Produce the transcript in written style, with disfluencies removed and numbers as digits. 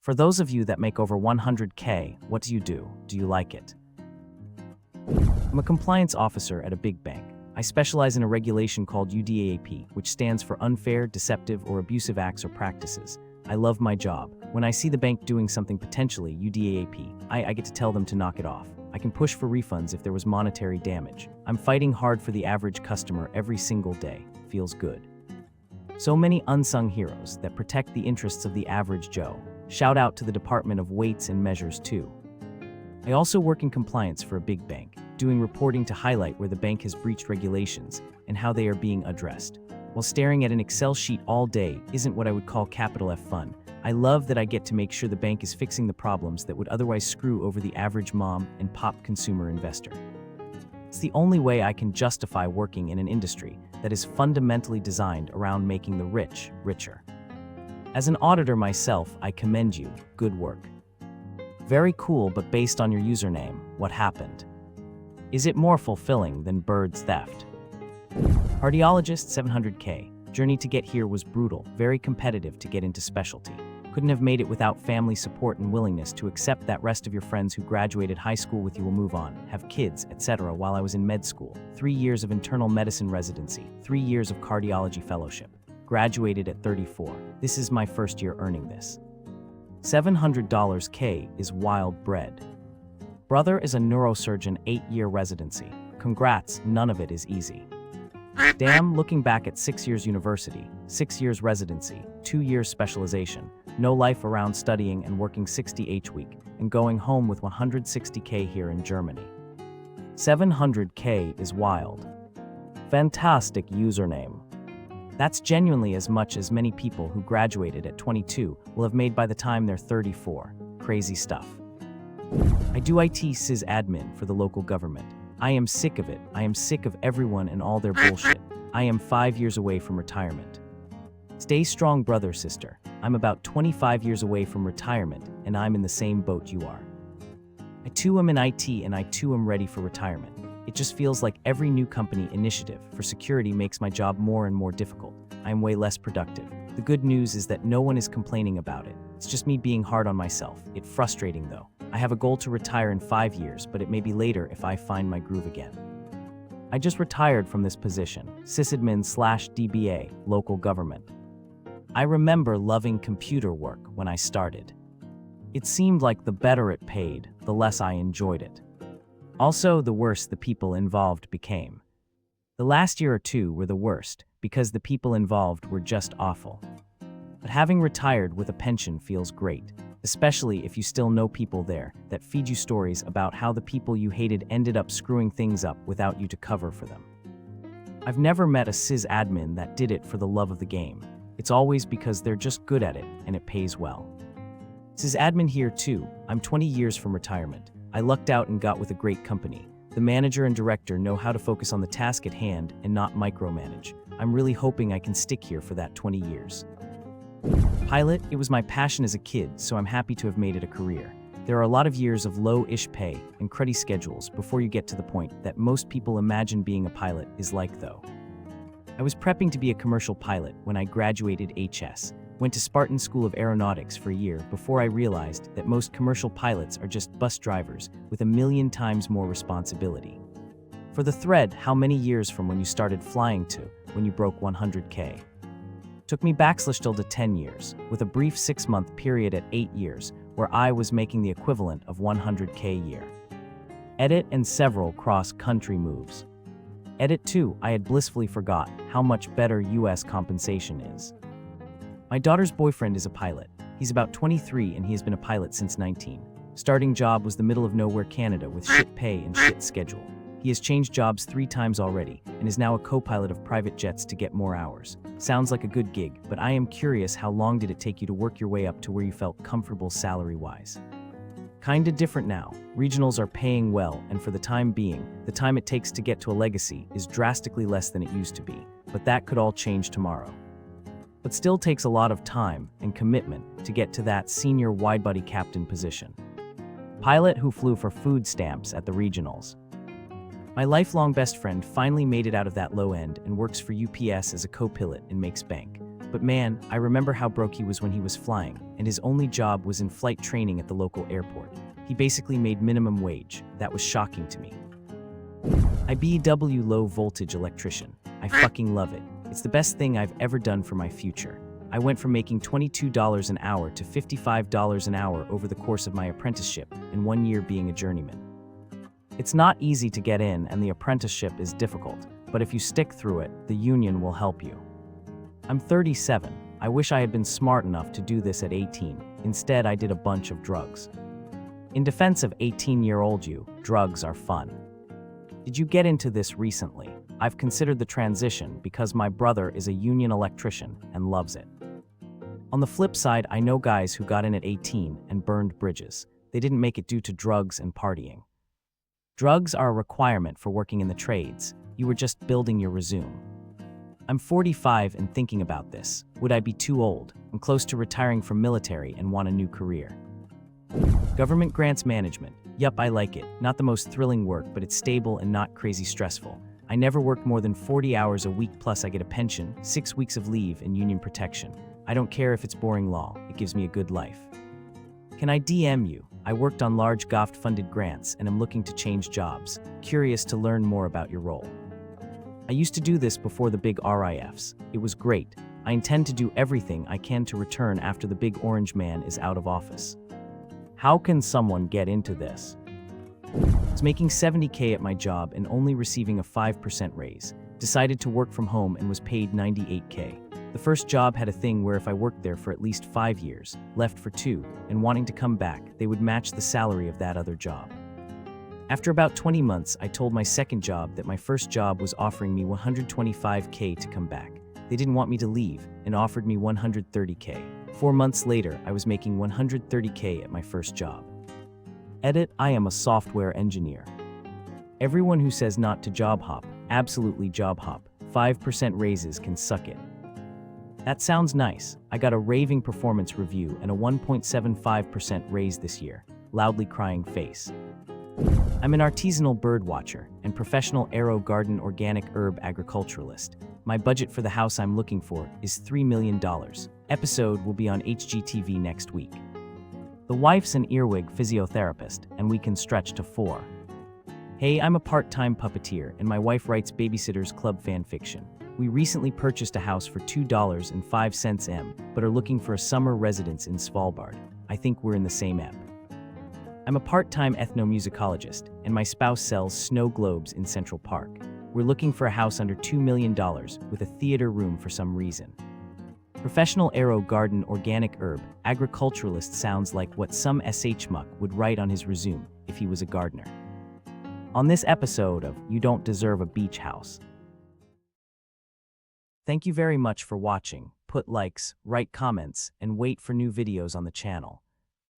For those of you that make over 100K, what do? Do you like it? I'm a compliance officer at a big bank. I specialize in a regulation called UDAAP, which stands for unfair, deceptive, or abusive acts or practices. I love my job. When I see the bank doing something potentially UDAAP, I get to tell them to knock it off. I can push for refunds if there was monetary damage. I'm fighting hard for the average customer every single day. Feels good. So many unsung heroes that protect the interests of the average Joe. Shout out to the Department of Weights and Measures too. I also work in compliance for a big bank, doing reporting to highlight where the bank has breached regulations and how they are being addressed. While staring at an Excel sheet all day isn't what I would call capital F fun, I love that I get to make sure the bank is fixing the problems that would otherwise screw over the average mom and pop consumer investor. It's the only way I can justify working in an industry that is fundamentally designed around making the rich richer. As an auditor myself, I commend you. Good work. Very cool, but based on your username, what happened? Is it more fulfilling than Bird's theft? Cardiologist 700K. Journey to get here was brutal, very competitive to get into specialty. Couldn't have made it without family support and willingness to accept that rest of your friends who graduated high school with you will move on, have kids, etc. While I was in med school, 3 years of internal medicine residency, 3 years of cardiology fellowship. Graduated at 34. This is my first year earning this. $700 K is wild bread. Brother is a neurosurgeon, 8-year residency. Congrats, none of it is easy. Damn, looking back at 6 years university, 6 years residency, 2 years specialization, no life around studying and working 60h week, and going home with 160K here in Germany. 700K is wild. Fantastic username. That's genuinely as much as many people who graduated at 22 will have made by the time they're 34. Crazy stuff. I do IT sysadmin for the local government. I am sick of it. I am sick of everyone and all their bullshit. I am 5 years away from retirement. Stay strong, brother, sister. I'm about 25 years away from retirement, and I'm in the same boat you are. I too am in IT, and I too am ready for retirement. It just feels like every new company initiative for security makes my job more and more difficult. I am way less productive. The good news is that no one is complaining about it. It's just me being hard on myself. It's frustrating though. I have a goal to retire in 5 years, but it may be later if I find my groove again. I just retired from this position, sysadmin/DBA, local government. I remember loving computer work when I started. It seemed like the better it paid, the less I enjoyed it. Also, the worse the people involved became. The last year or two were the worst, because the people involved were just awful. But having retired with a pension feels great, especially if you still know people there that feed you stories about how the people you hated ended up screwing things up without you to cover for them. I've never met a sysadmin that did it for the love of the game. It's always because they're just good at it and it pays well. Sysadmin here too. I'm 20 years from retirement. I lucked out and got with a great company. The manager and director know how to focus on the task at hand and not micromanage. I'm really hoping I can stick here for that 20 years. Pilot, it was my passion as a kid, so I'm happy to have made it a career. There are a lot of years of low-ish pay and cruddy schedules before you get to the point that most people imagine being a pilot is like though. I was prepping to be a commercial pilot when I graduated HS, went to Spartan School of Aeronautics for a year before I realized that most commercial pilots are just bus drivers with a million times more responsibility. For the thread, how many years from when you started flying to when you broke 100K? Took me still to 10 years, with a brief 6-month period at 8 years, where I was making the equivalent of 100K a year. Edit and several cross-country moves. Edit 2, I had blissfully forgot how much better US compensation is. My daughter's boyfriend is a pilot. He's about 23 and he has been a pilot since 19. Starting job was the middle of nowhere Canada with shit pay and shit schedule. He has changed jobs 3 times already and is now a co-pilot of private jets to get more hours. Sounds like a good gig, but I am curious, how long did it take you to work your way up to where you felt comfortable salary-wise? Kinda different now. Regionals are paying well, and for the time being, the time it takes to get to a legacy is drastically less than it used to be, but that could all change tomorrow. But still takes a lot of time and commitment to get to that senior widebody captain position. Pilot who flew for food stamps at the regionals. My lifelong best friend finally made it out of that low end and works for UPS as a co-pilot and makes bank. But man, I remember how broke he was when he was flying, and his only job was in flight training at the local airport. He basically made minimum wage. That was shocking to me. IBW low voltage electrician. I fucking love it. It's the best thing I've ever done for my future. I went from making $22 an hour to $55 an hour over the course of my apprenticeship and 1 year being a journeyman. It's not easy to get in and the apprenticeship is difficult, but if you stick through it, the union will help you. I'm 37. I wish I had been smart enough to do this at 18. Instead, I did a bunch of drugs. In defense of 18-year-old you, drugs are fun. Did you get into this recently? I've considered the transition because my brother is a union electrician and loves it. On the flip side, I know guys who got in at 18 and burned bridges. They didn't make it due to drugs and partying. Drugs are a requirement for working in the trades. You were just building your resume. I'm 45 and thinking about this. Would I be too old? I'm close to retiring from military and want a new career. Government grants management. Yup, I like it. Not the most thrilling work, but it's stable and not crazy stressful. I never work more than 40 hours a week, plus I get a pension, 6 weeks of leave, and union protection. I don't care if it's boring law. It gives me a good life. Can I DM you? I worked on large GOFT-funded grants and am looking to change jobs. Curious to learn more about your role. I used to do this before the big RIFs. It was great. I intend to do everything I can to return after the big orange man is out of office. How can someone get into this? I was making $70K at my job and only receiving a 5% raise. Decided to work from home and was paid $98K. The first job had a thing where if I worked there for at least 5 years, left for 2, and wanting to come back, they would match the salary of that other job. After about 20 months, I told my second job that my first job was offering me $125K to come back. They didn't want me to leave and offered me $130K. 4 months later, I was making $130K at my first job. Edit, I am a software engineer. Everyone who says not to job hop, absolutely job hop. 5% raises can suck it. That sounds nice. I got a raving performance review and a 1.75% raise this year. Loudly crying face. I'm an artisanal bird watcher and professional aero garden organic herb agriculturalist. My budget for the house I'm looking for is $3 million. Episode will be on HGTV next week. The wife's an earwig physiotherapist, and we can stretch to 4. Hey, I'm a part-time puppeteer, and my wife writes Babysitter's Club fanfiction. We recently purchased a house for $2.05 M, but are looking for a summer residence in Svalbard. I think we're in the same ep. I'm a part-time ethnomusicologist, and my spouse sells snow globes in Central Park. We're looking for a house under $2 million with a theater room for some reason. Professional aero garden organic herb agriculturalist sounds like what some SH muck would write on his resume if he was a gardener. On this episode of You Don't Deserve a Beach House. Thank you very much for watching. Put likes, write comments, and wait for new videos on the channel.